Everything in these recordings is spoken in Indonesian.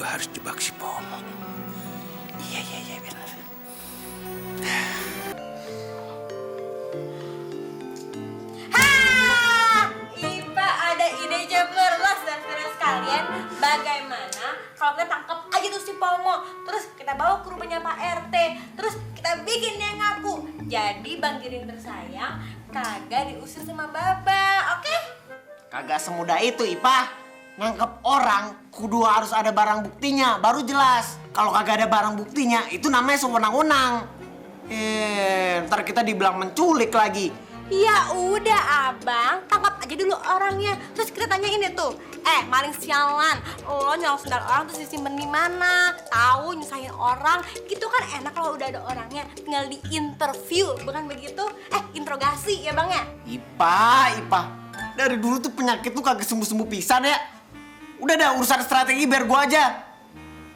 juga harus jebak si Pomo. Iya benar. Ipa ada ide cemerlang dan sekalian. Bagaimana kalau kita tangkap aja tuh si Pomo, terus kita bawa ke rumahnya Pak RT, terus kita bikin dia ngaku. Jadi Bang Giring tersayang kagak diusir sama Baba, oke? Kagak semudah itu, Ipa. Nangkep orang kudu harus ada barang buktinya, baru jelas. Kalau kagak ada barang buktinya, itu namanya sewenang-wenang. Ntar kita dibilang menculik lagi. Ya udah abang, tangkap aja dulu orangnya. Terus kita tanyain deh tuh, maling sialan, lo nyolong sendal orang terus disimpen di mana? Tahu nyusahin orang, gitu kan enak kalau udah ada orangnya. Tinggal di interview, bukan begitu? Interogasi ya bang ya? Ipa. Dari dulu tuh penyakit tuh kagak sembuh-sembuh pisan ya. Udah dah urusan strategi biar gua aja.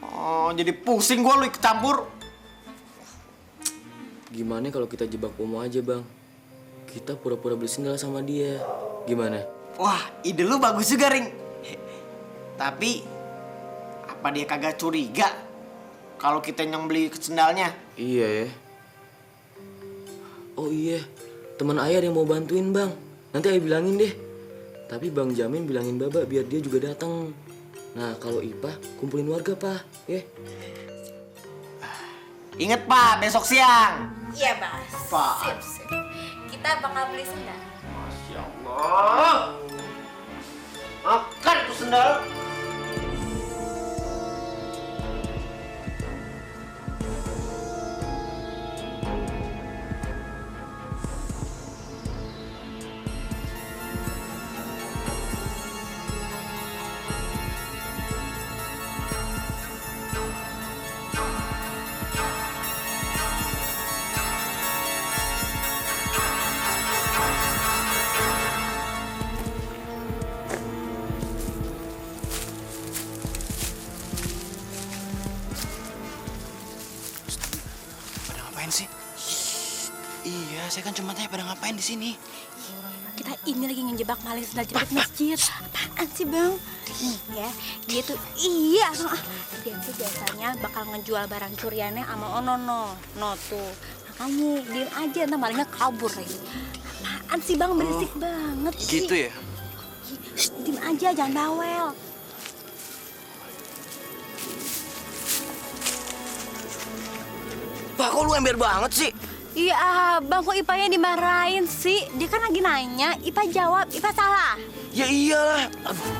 Oh, jadi pusing gua lu ikut campur. Gimana kalau kita jebak Pomo aja, Bang? Kita pura-pura beli sendal sama dia. Gimana? Wah, ide lu bagus juga, Ring. Tapi apa dia kagak curiga kalau kita yang beli sendalnya? Iya ya. Oh iya, teman Ayah ada yang mau bantuin, Bang. Nanti Ayah bilangin deh. Tapi Bang Jamin bilangin Baba biar dia juga datang. Nah, kalau Ipa kumpulin warga, Pak. Ya. Ingat, Pak, besok siang. Iya bas. Pak. Sip. Kita bakal beli sendal. Masya Allah. Makan tuh sendal. Sih? Iya, saya kan cuma tanya pada ngapain di sini. Kita ini lagi ngejebak maling sendal jepit masjid. Apaan sih bang? Ya, dia tuh dia tuh biasanya bakal ngejual barang curiannya sama Onono. No tuh. Makanya diem aja, ntar malingnya kabur lagi. Apaan sih bang, berisik banget sih. Gitu ya? Shh, diem aja, jangan bawel. Pak, kok lu ember banget sih? Iya bang, kok Ipanya dimarahin sih? Dia kan lagi nanya, Ipa jawab, Ipa salah. Ya iyalah. Aduh.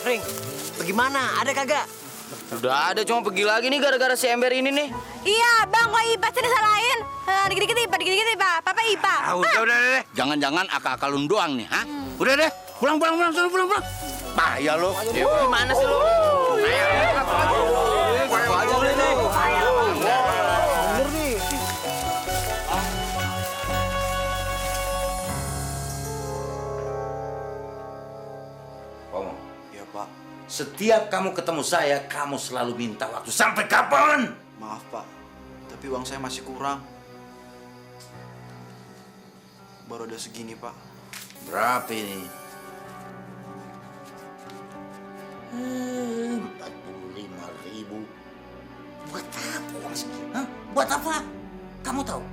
Ring, bagaimana? Ada kagak? Udah ada, cuma pergi lagi nih gara-gara si ember ini nih. Iya bang, kok Ipa sih disalahin? Dikit-dikit Ipa, Papa Ipa. Udah deh. Jangan-jangan akal-akal lu doang nih, ha? Udah deh. Pulang. Bahaya lo. Gimana sih lu? Pomo, Ya Pak, setiap kamu ketemu saya, kamu selalu minta waktu. Sampai kapan? maaf Pak, tapi uang saya masih kurang. Baru ada segini Pak. Berapa ini? 45.000. Buat apa uang segini? Hah? Buat apa? Kamu tahu?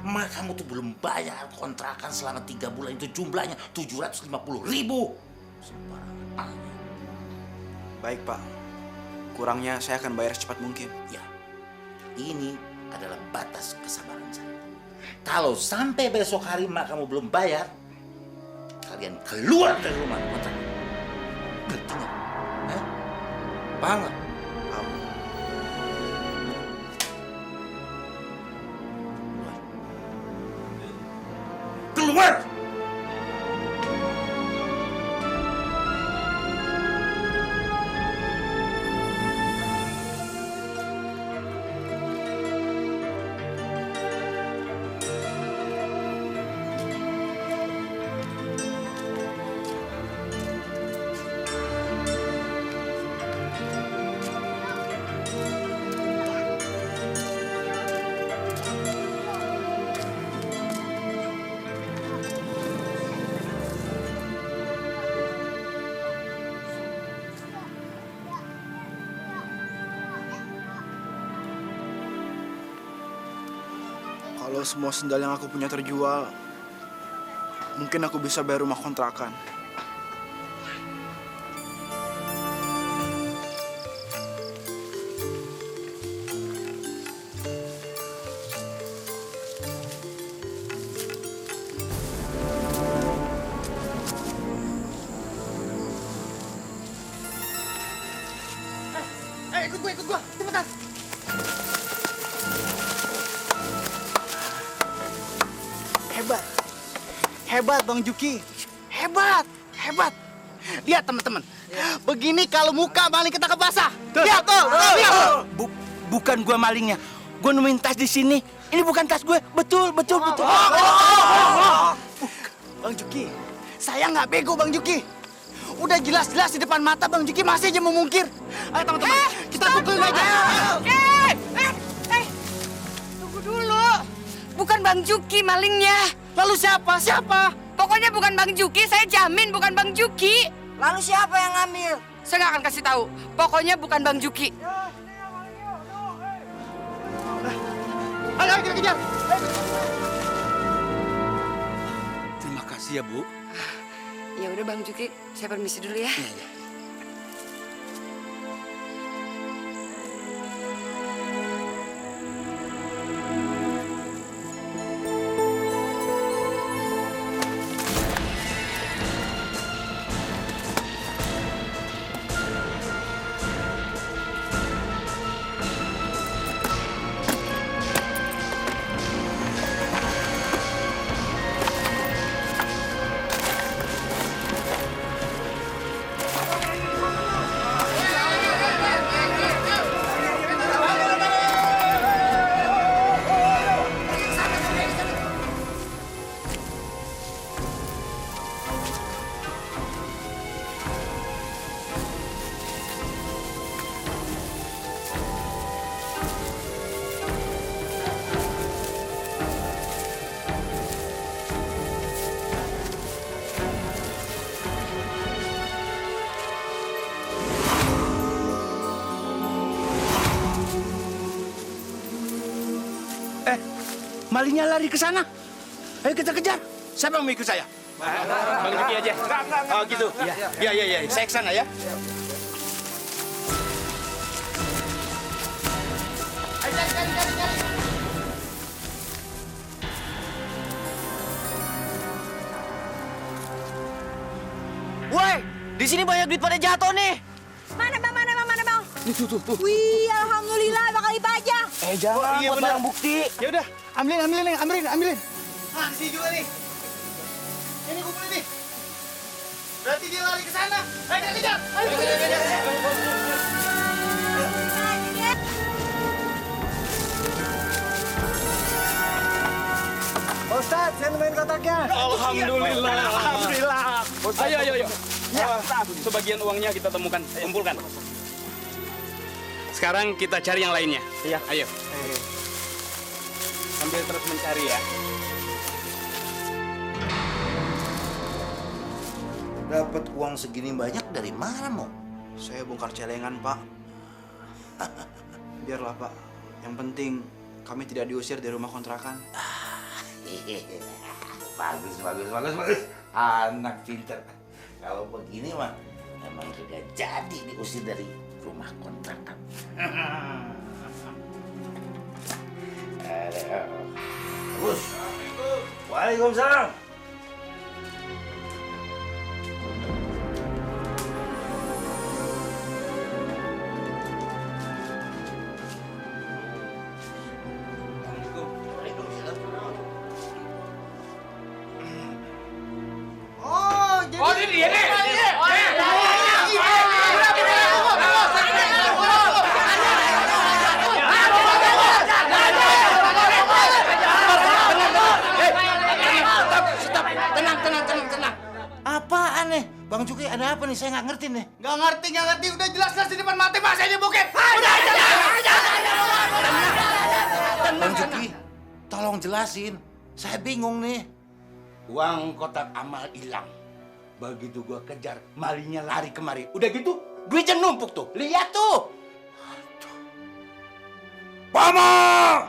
Emak kamu tuh belum bayar kontrakan selama 3 bulan, itu jumlahnya 750.000. Sembarangan. Baik Pak, kurangnya saya akan bayar secepat mungkin. Ya, ini adalah batas kesabaran saya. Kalau sampai besok hari emak kamu belum bayar, kalian keluar dari rumah kontrak. Ngerti nggak? Paham nggak? Paham. Keluar! Kalau semua sendal yang aku punya terjual, mungkin aku bisa bayar rumah kontrakan. Ikut gua, cepetan. Hebat Bang Juki. Hebat. Lihat teman-teman. Begini kalau muka maling kita ke basah. Lihat tuh. Bukan gua malingnya. Gua nemuin tas di sini. Ini bukan tas gue. Betul. Bang Juki, saya nggak bego Bang Juki. Udah jelas-jelas di depan mata Bang Juki masih aja memungkir. Ayo teman-teman, kita pukulin aja. Tunggu dulu. Bukan Bang Juki malingnya. Lalu siapa? Pokoknya bukan Bang Juki, saya jamin bukan Bang Juki. Lalu siapa yang ngambil? Saya nggak akan kasih tahu. Pokoknya bukan Bang Juki. Ayo kita kejar. Terima kasih ya, Bu. Ya udah Bang Juki, saya permisi dulu ya. Malingnya lari ke sana. Ayo kita kejar. Siapa yang mau ikut saya? Bang Juki aja. Oh gitu. Iya. Saya ke sana ya. Woi, di sini banyak duit pada jatuh nih. Mana bang? Tuh. Wih, alhamdulillah bakal dipajang. Jangan buat barang bukti. Ya udah, ambilin. Nah, di sini juga nih. Ini kumpulin nih. Berarti dia lari ke sana. Ayo kita kejar. Ustaz, saya nemuin kotaknya. Alhamdulillah. Ayo. Sebagian uangnya kita temukan, kumpulkan. Sekarang kita cari yang lainnya. Iya. Ayo. Sambil terus mencari ya. Dapat uang segini banyak dari mana, Mo? Saya bongkar celengan, Pak. Biarlah, Pak. Yang penting kami tidak diusir dari rumah kontrakan. Bagus. Anak pinter. Kalau begini mah emang sudah jadi diusir dari rumah kontrakan. Bagus. Waalaikumsalam. Oh, ini dia nih. Tenang. Apaan nih? Bang Juki, ada apa nih? Saya nggak ngerti nih. Nggak ngerti. Udah jelas-jelas di depan mata mas ini bukit. Bang Juki, tolong jelasin. Saya bingung nih. Uang kotak amal hilang. Begitu gua kejar, malingnya lari kemari. Udah gitu, duitnya numpuk tuh. Lihat tuh. Pama!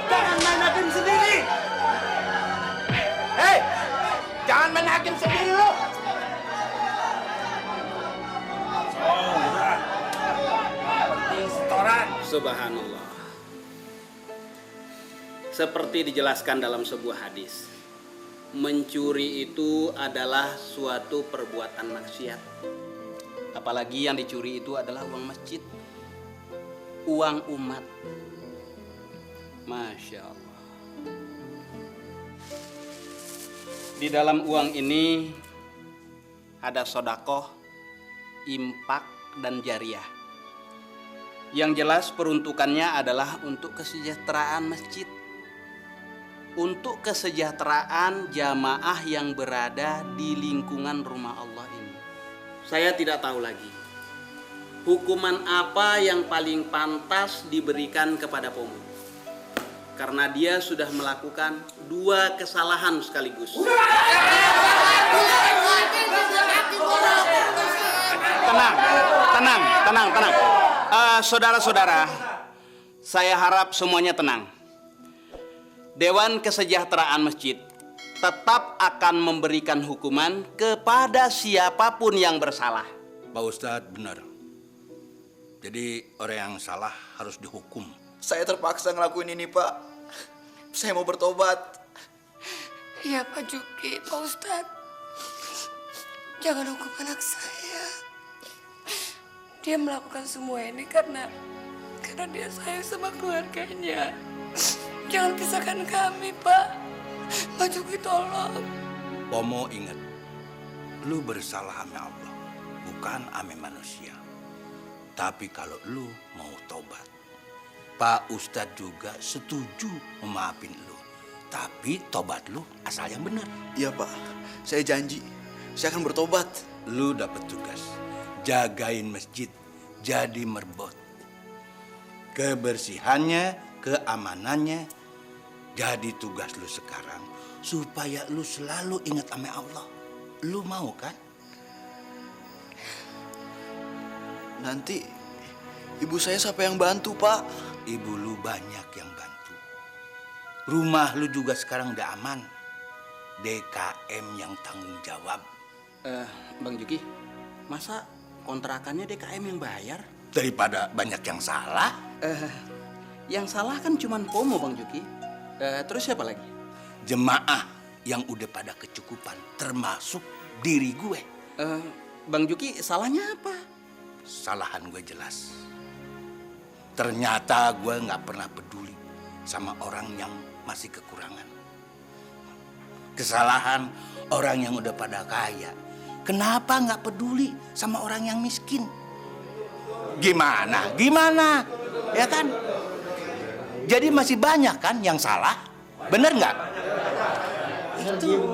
Jangan main hakim sendiri. Hei, jangan main hakim sendiri lo. Subhanallah. Seperti dijelaskan dalam sebuah hadis, mencuri itu adalah suatu perbuatan maksiat. Apalagi yang dicuri itu adalah uang masjid, uang umat. Masya Allah. Di dalam uang ini ada sodakoh, impak, dan jariah. Yang jelas peruntukannya adalah untuk kesejahteraan masjid, untuk kesejahteraan jamaah yang berada di lingkungan rumah Allah ini. Saya tidak tahu lagi hukuman apa yang paling pantas diberikan kepada Pomo, karena dia sudah melakukan 2 kesalahan sekaligus. Tenang. Saudara-saudara, saya harap semuanya tenang. Dewan Kesejahteraan Masjid tetap akan memberikan hukuman kepada siapapun yang bersalah. Pak Ustadz benar. Jadi orang yang salah harus dihukum. Saya terpaksa ngelakuin ini, Pak. Saya mau bertobat. Ya Pak Juki, Pak Ustadz. Jangan hukum anak saya. Dia melakukan semua ini karena dia sayang sama keluarganya. Jangan pisahkan kami, Pak. Pak Juki, tolong. Pomo ingat, lu bersalah sama Allah, bukan sama manusia. Tapi kalau lu mau tobat, Pak Ustadz juga setuju memaafin lu. Tapi tobat lu asal yang benar. Iya, Pak. Saya janji. Saya akan bertobat. Lu dapat tugas jagain masjid jadi merbot. Kebersihannya, keamanannya jadi tugas lu sekarang supaya lu selalu ingat sama Allah. Lu mau kan? Nanti ibu saya siapa yang bantu, Pak? Ibu lu banyak yang bantu. Rumah lu juga sekarang udah aman. DKM yang tanggung jawab. Bang Juki, masa kontrakannya DKM yang bayar? Daripada banyak yang salah. Yang salah kan cuma Pomo, Bang Juki. Terus siapa lagi? Jemaah yang udah pada kecukupan, termasuk diri gue. Bang Juki, salahnya apa? Salahan gue jelas. Ternyata gue nggak pernah peduli sama orang yang masih kekurangan. Kesalahan orang yang udah pada kaya. Kenapa nggak peduli sama orang yang miskin? Gimana? Ya kan? Jadi masih banyak kan yang salah? Bener nggak? Itu.